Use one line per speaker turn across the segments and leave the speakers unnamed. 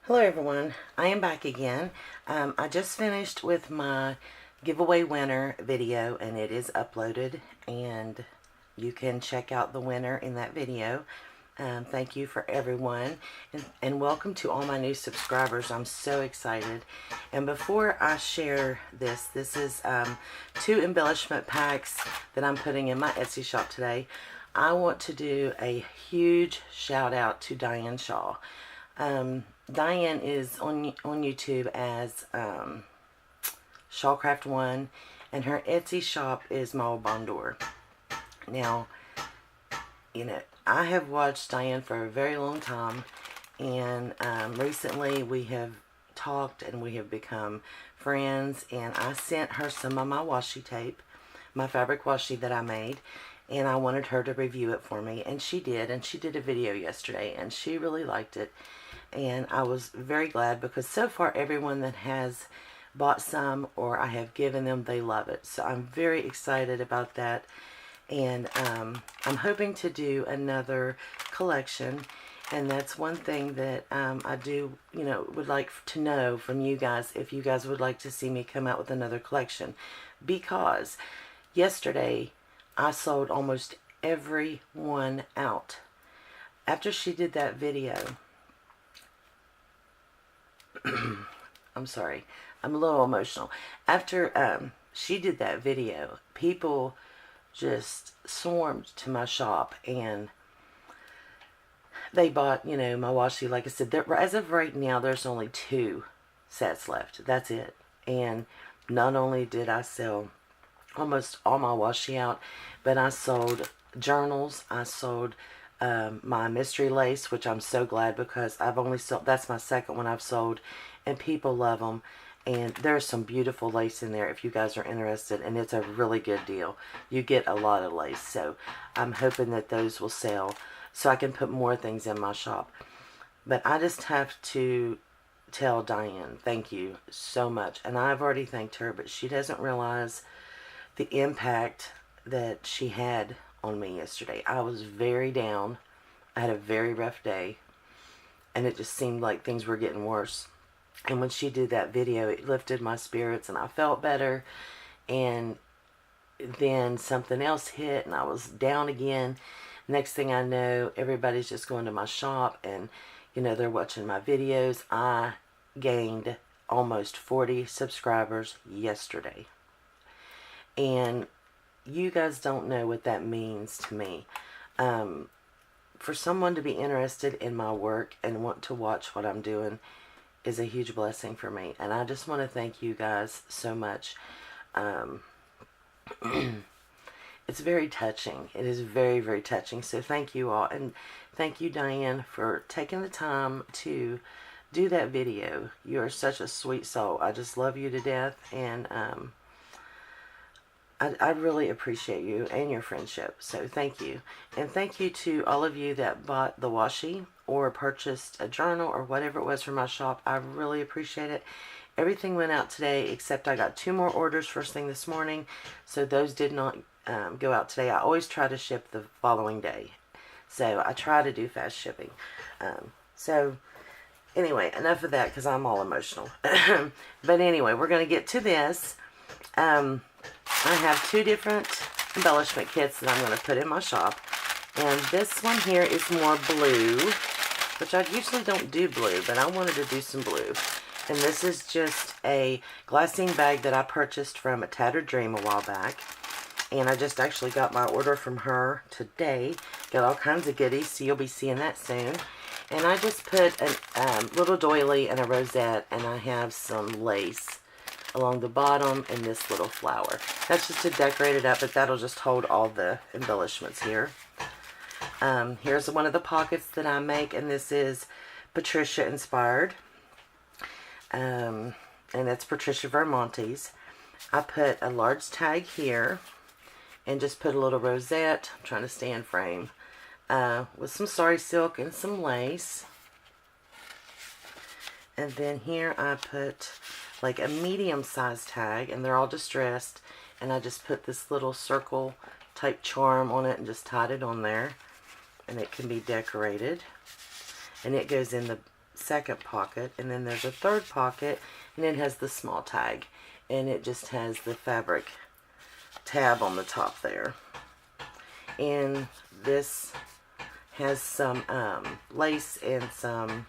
Hello everyone, I am back again. I just finished with my giveaway winner video and it is uploaded and you can check out the winner in that video. Thank you for everyone and welcome to all my new subscribers. I'm so excited. And before I share this is 2 embellishment packs that I'm putting in my Etsy shop today. I want to do a huge shout out to DIane Shaw. DIane is on YouTube as Shawcraft1 and her Etsy shop is Mal Bondour. Now, you know, I have watched DIane for a very long time and recently we have talked and we have become friends, and I sent her some of my washi tape, my fabric washi that I made, and I wanted her to review it for me, and she did a video yesterday and she really liked it. And I was very glad because so far everyone that has bought some or I have given them, they love it. So I'm very excited about that. And I'm hoping to do another collection. And that's one thing that I do, would like to know from you guys if you guys would like to see me come out with another collection. Because yesterday I sold almost every one out. After she did that video, I'm sorry, I'm a little emotional. After she did that video, people just swarmed to my shop and they bought, my washi. Like I said, as of right now, there's only 2 sets left. That's it. And not only did I sell almost all my washi out, but I sold journals. I sold my mystery lace, which I'm so glad because I've only sold, that's my second one I've sold, and people love them. And there's some beautiful lace in there if you guys are interested, and it's a really good deal. You get a lot of lace, so I'm hoping that those will sell so I can put more things in my shop. But I just have to tell DIane, thank you so much. And I've already thanked her, but she doesn't realize the impact that she had on me yesterday. I was very down. I had a very rough day, and it just seemed like things were getting worse. And when she did that video, it lifted my spirits and I felt better. And then something else hit and I was down again. Next thing I know, everybody's just going to my shop and, they're watching my videos. I gained almost 40 subscribers yesterday. And you guys don't know what that means to me. For someone to be interested in my work and want to watch what I'm doing is a huge blessing for me. And I just want to thank you guys so much. It's very touching. It is very, very touching. So thank you all. And thank you, DIane, for taking the time to do that video. You are such a sweet soul. I just love you to death. And I really appreciate you and your friendship. So thank you. And thank you to all of you that bought the washi or purchased a journal or whatever it was from my shop. I really appreciate it. Everything went out today except I got 2 more orders first thing this morning. So those did not go out today. I always try to ship the following day. So I try to do fast shipping. So anyway, enough of that because I'm all emotional. But anyway, we're going to get to this. I have 2 different embellishment kits that I'm going to put in my shop. And this one here is more blue, which I usually don't do blue, but I wanted to do some blue. And this is just a glassine bag that I purchased from A Tattered Dream a while back. And I just actually got my order from her today. Got all kinds of goodies, so you'll be seeing that soon. And I just put a little doily and a rosette, and I have some lace along the bottom and this little flower. That's just to decorate it up, but that'll just hold all the embellishments here. Here's one of the pockets that I make, and this is Patricia inspired. And that's Patricia Vermonte's. I put a large tag here and just put a little rosette. I'm trying to stay in frame. With some sari silk and some lace. And then here I put like a medium-sized tag, and they're all distressed, and I just put this little circle type charm on it and just tied it on there, and it can be decorated, and it goes in the second pocket, and then there's a third pocket, and it has the small tag, and it just has the fabric tab on the top there. And this has some lace and some,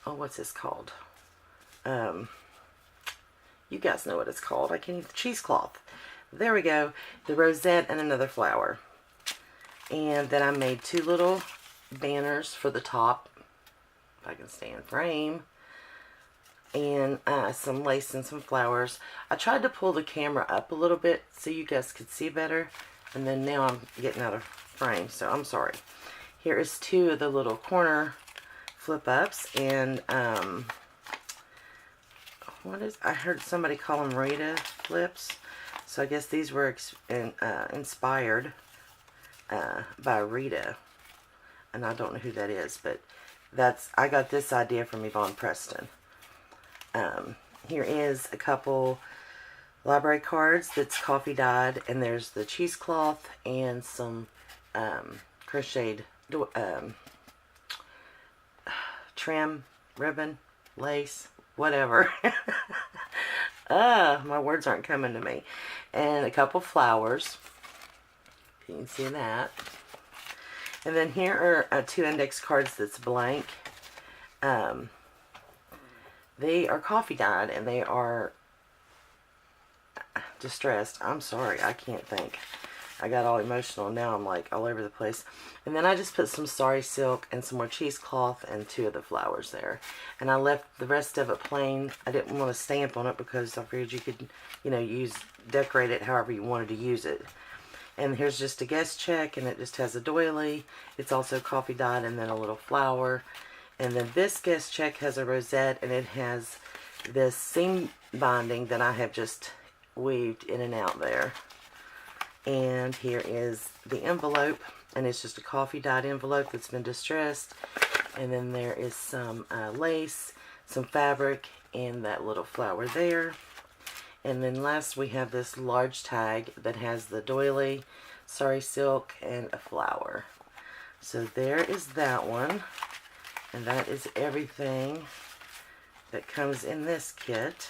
oh, what's this called? You guys know what it's called. I can't even, cheesecloth. There we go. The rosette and another flower. And then I made two little banners for the top, if I can stay in frame. And some lace and some flowers. I tried to pull the camera up a little bit so you guys could see better. And then now I'm getting out of frame, so I'm sorry. Here is two of the little corner flip ups, and I heard somebody call them Rita flips, so I guess these were inspired by Rita, and I don't know who that is, but I got this idea from Yvonne Preston. Here is a couple library cards that's coffee dyed, and there's the cheesecloth and some crocheted trim, ribbon, lace, whatever. My words aren't coming to me. And a couple flowers. You can see that. And then here are two index cards that's blank. They are coffee dyed, and they are distressed. I'm sorry, I can't think. I got all emotional. Now I'm like all over the place. And then I just put some sari silk and some more cheesecloth and two of the flowers there. And I left the rest of it plain. I didn't want to stamp on it because I figured you could, you know, decorate it however you wanted to use it. And here's just a guest check, and it just has a doily. It's also coffee dyed, and then a little flower. And then this guest check has a rosette, and it has this seam binding that I have just weaved in and out there. And here is the envelope, and it's just a coffee dyed envelope that's been distressed. And then there is some lace, some fabric, and that little flower there. And then last we have this large tag that has the doily, sari silk, and a flower. So there is that one, and that is everything that comes in this kit.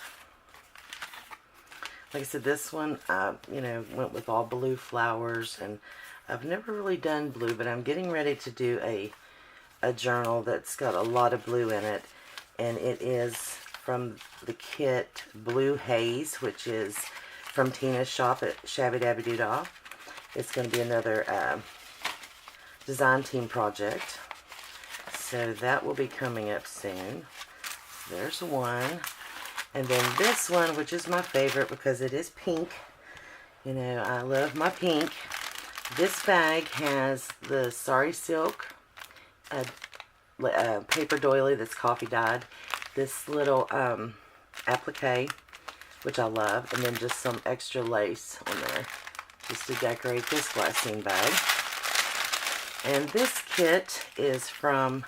Like I said, this one, you know, went with all blue flowers, and I've never really done blue, but I'm getting ready to do a journal that's got a lot of blue in it, and it is from the kit Blue Haze, which is from Tina's shop at Shabby Dabby Doodah. It's going to be another design team project, so that will be coming up soon. There's one. And then this one, which is my favorite because it is pink. You know, I love my pink. This bag has the sari silk, paper doily that's coffee dyed, this little applique, which I love, and then just some extra lace on there just to decorate this glassine bag. And this kit is from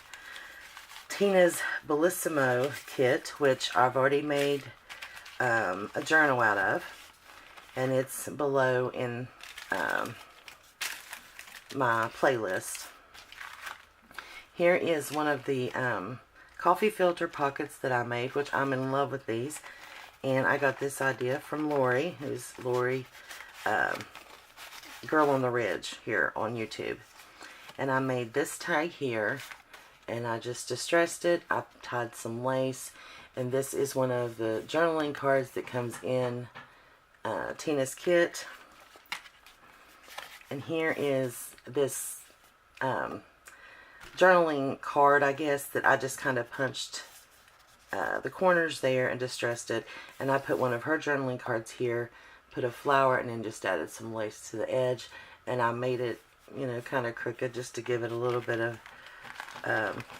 Tina's Bellissimo kit, which I've already made a journal out of, and it's below in my playlist. Here is one of the coffee filter pockets that I made, which I'm in love with these, and I got this idea from Lori, who's Lori Girl on the Ridge here on YouTube. And I made this tag here, and I just distressed it. I tied some lace, and this is one of the journaling cards that comes in Tina's kit. And here is this journaling card, I guess, that I just kind of punched the corners there and distressed it, and I put one of her journaling cards here, put a flower, and then just added some lace to the edge, and I made it, you know, kind of crooked just to give it a little bit of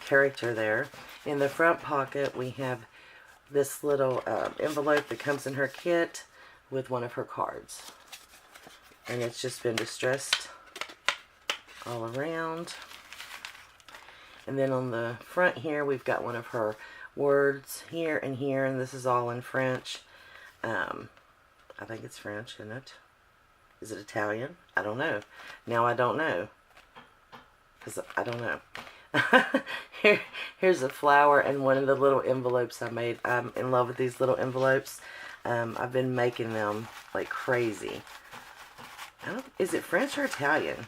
character there. In the front pocket we have this little envelope that comes in her kit with one of her cards, and it's just been distressed all around. And then on the front here we've got one of her words here, and this is all in French. I think it's French, isn't it? Is it Italian? I don't know. Now I don't know, because I don't know. Here's a flower and one of the little envelopes I made. I'm in love with these little envelopes. I've been making them like crazy. Is it French or Italian?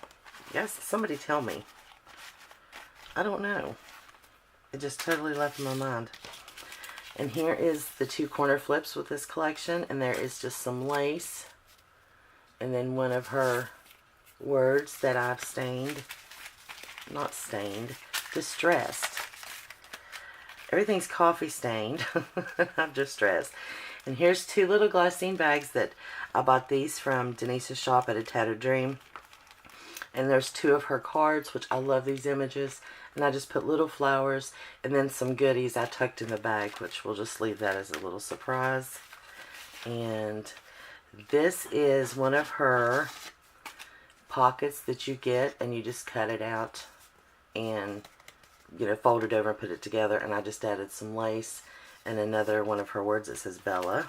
Yes, somebody tell me. I don't know. It just totally left my mind. And here is the 2 corner flips with this collection. And there is just some lace. And then one of her words that I've stained. Not stained. Distressed. Everything's coffee stained. I'm distressed. And here's 2 little glassine bags that I bought these from Denise's shop at A Tattered Dream. And there's 2 of her cards, which I love these images. And I just put little flowers and then some goodies I tucked in the bag, which we'll just leave that as a little surprise. And this is one of her pockets that you get, and you just cut it out and, you know, fold it over and put it together. And I just added some lace and another one of her words that says Bella.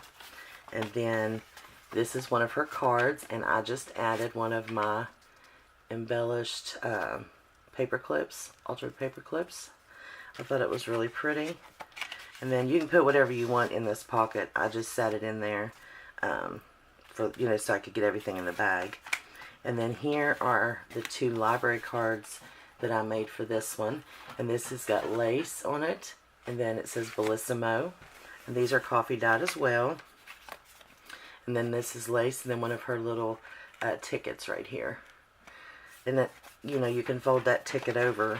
And then this is one of her cards, and I just added one of my embellished paper clips, altered paper clips. I thought it was really pretty. And then you can put whatever you want in this pocket. I just set it in there for, you know, so I could get everything in the bag. And then here are the 2 library cards that I made for this one. And this has got lace on it, and then it says Bellissimo. And these are coffee dyed as well. And then this is lace, and then one of her little tickets right here. And that, you know, you can fold that ticket over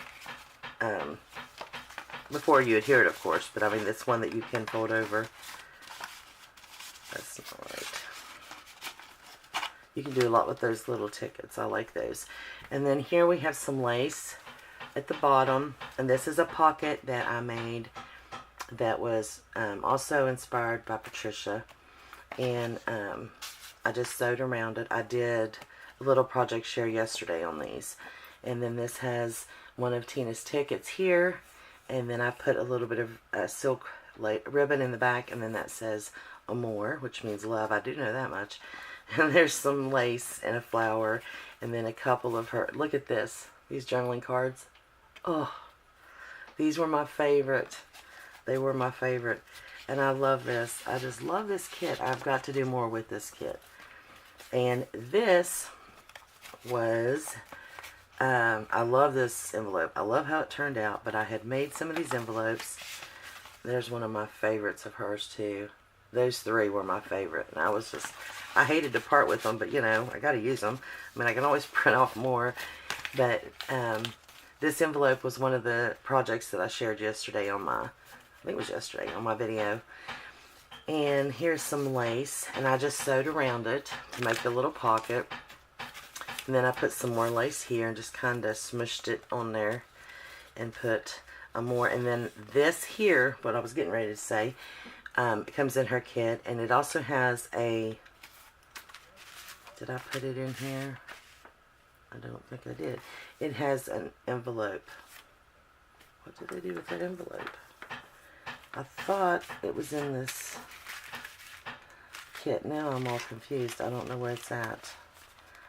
before you adhere it, of course. But I mean, it's one that you can fold over. That's not right. You can do a lot with those little tickets. I like those. And then here we have some lace at the bottom. And this is a pocket that I made that was also inspired by Patricia. And I just sewed around it. I did a little project share yesterday on these. And then this has one of Tina's tickets here. And then I put a little bit of silk ribbon in the back. And then that says Amour, which means love. I do know that much. And there's some lace and a flower. And then a couple of her. Look at this. These journaling cards. Oh, these were my favorite. They were my favorite. And I love this. I just love this kit. I've got to do more with this kit. And this was, I love this envelope. I love how it turned out. But I had made some of these envelopes. There's one of my favorites of hers too. Those 3 were my favorite. And I hated to part with them. But you know, I got to use them. I mean, I can always print off more. But this envelope was one of the projects that I shared yesterday on my, I think it was yesterday, on my video. And here's some lace, and I just sewed around it to make the little pocket. And then I put some more lace here and just kind of smushed it on there and put more. And then this here, what I was getting ready to say, it comes in her kit, and it also has a, did I put it in here? I don't think I did. It has an envelope. What did they do with that envelope? I thought it was in this kit. Now I'm all confused. I don't know where it's at.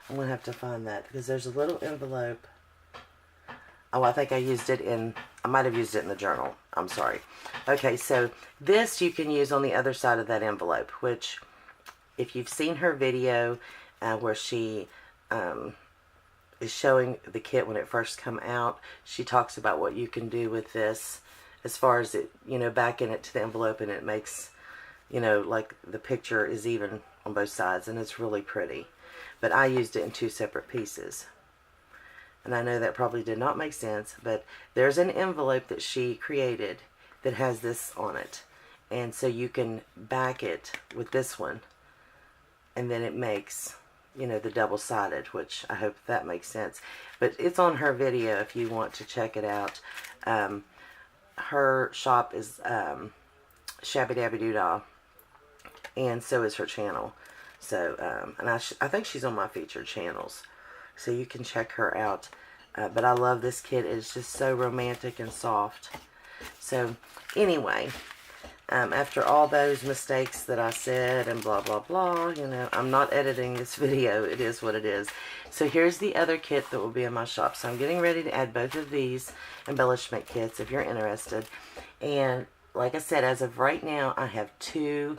I'm going to have to find that because there's a little envelope. Oh, I think I used it in, I might have used it in the journal. I'm sorry. Okay, so this you can use on the other side of that envelope, which if you've seen her video where she is showing the kit when it first come out, she talks about what you can do with this as far as it, you know, backing it to the envelope, and it makes, you know, like the picture is even on both sides, and it's really pretty. But I used it in 2 separate pieces. And I know that probably did not make sense, but there's an envelope that she created that has this on it. And so you can back it with this one, and then it makes, you know, the double-sided, which I hope that makes sense. But it's on her video if you want to check it out. Her shop is Shabby Dabby Doodah, and so is her channel. So, and I think she's on my featured channels, so you can check her out. But I love this kit. It's just so romantic and soft. So, anyway, after all those mistakes that I said and blah, blah, blah, you know, I'm not editing this video. It is what it is. So here's the other kit that will be in my shop. So I'm getting ready to add both of these embellishment kits if you're interested. And like I said, as of right now, I have 2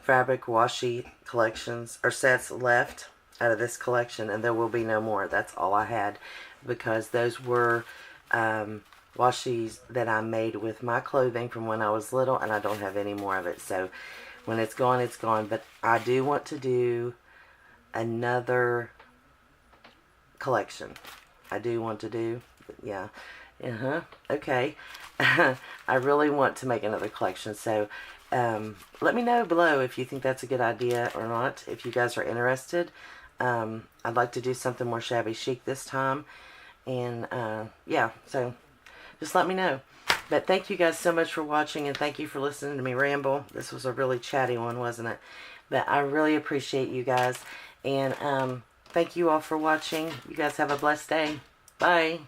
fabric washi collections or sets left out of this collection, and there will be no more. That's all I had, because those were washi's that I made with my clothing from when I was little, and I don't have any more of it. So when it's gone, it's gone. But I do want to do another collection. I do want to do, yeah. Okay. I really want to make another collection. So let me know below if you think that's a good idea or not, if you guys are interested. I'd like to do something more shabby chic this time. And yeah, so just let me know. But thank you guys so much for watching, and thank you for listening to me ramble. This was a really chatty one, wasn't it? But I really appreciate you guys. And thank you all for watching. You guys have a blessed day. Bye.